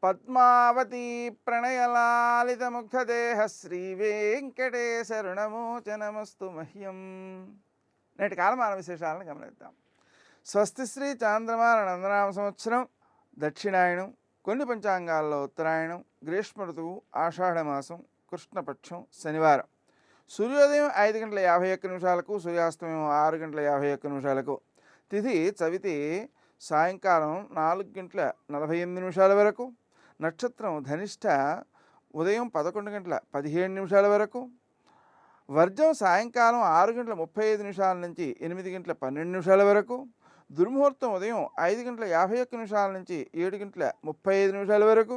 పద్మావతి ప్రణయలాలితముగ్ధదేహ శ్రీ వెంకటేశరుణమోచనమస్తు మహ్యం. నేటి కాలమాన విశేషాలను గమనిద్దాం. స్వస్తి శ్రీ చాంద్రమాన నందనామ సంవత్సరం, దక్షిణాయనం, కొన్ని పంచాంగాల్లో ఉత్తరాయణం, గ్రీష్మ ఋతువు, ఆషాఢమాసం, కృష్ణపక్షం, శనివారం. సూర్యోదయం 5:51 సూర్యాస్తమయం 6:51. తిథి చవితి సాయంకాలం 4:48 వరకు. నక్షత్రం ధనిష్ట ఉదయం 11:17 వరకు. వర్జం సాయంకాలం 6:35 నుంచి 8:12 వరకు. దుర్ముహూర్తం ఉదయం 5:51 నుంచి 7:35 వరకు.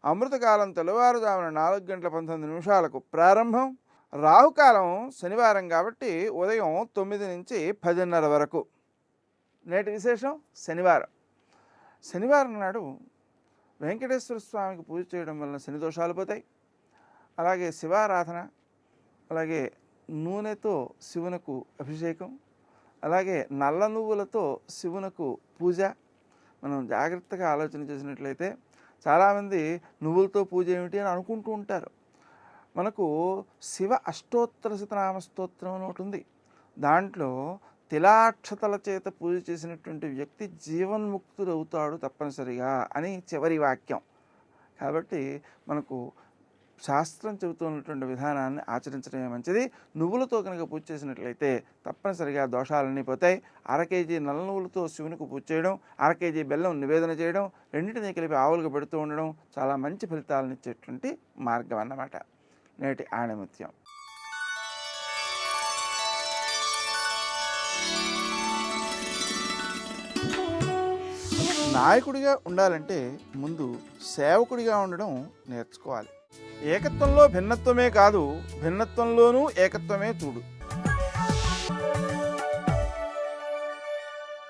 అమృతకాలం తెల్లవారుజామున 4:19 ప్రారంభం. రాహుకాలం శనివారం కాబట్టి ఉదయం 9 నుంచి 10:30 వరకు. నేటి విశేషం శనివారం. శనివారం నాడు వెంకటేశ్వర స్వామికి పూజ చేయడం వలన శని దోషాలు పోతాయి. అలాగే శివారాధన, అలాగే నూనెతో శివునకు అభిషేకం, అలాగే నల్ల నువ్వులతో శివునకు పూజ. మనం జాగ్రత్తగా ఆలోచన చేసినట్లయితే చాలామంది నువ్వులతో పూజ ఏమిటి అని అనుకుంటూ ఉంటారు. మనకు శివ అష్టోత్తర శతనామ స్తోత్రం అని ఒకటి ఉంది. దాంట్లో తిలాక్షతల చేత పూజ చేసినటువంటి వ్యక్తి జీవన్ముక్తుడు అవుతాడు తప్పనిసరిగా అని చివరి వాక్యం. కాబట్టి మనకు శాస్త్రం చెబుతున్నటువంటి విధానాన్ని ఆచరించడమే మంచిది. నువ్వులతో కనుక పూజ చేసినట్లయితే తప్పనిసరిగా దోషాలన్నీ పోతాయి. 1/2 కేజీ నల్ల నువ్వులతో శివునికి పూజ చేయడం, 1/2 కేజీ బెల్లం నివేదన చేయడం, రెండింటినీ కలిపి ఆవులుగా పెడుతూ ఉండడం చాలా మంచి ఫలితాలను ఇచ్చేటువంటి మార్గం అన్నమాట. నేటి ఆణిముత్యం. నాయకుడిగా ఉండాలంటే ముందు సేవకుడిగా ఉండడం నేర్చుకోవాలి. ఏకత్వంలో భిన్నత్వమే కాదు, భిన్నత్వంలోనూ ఏకత్వమే చూడు.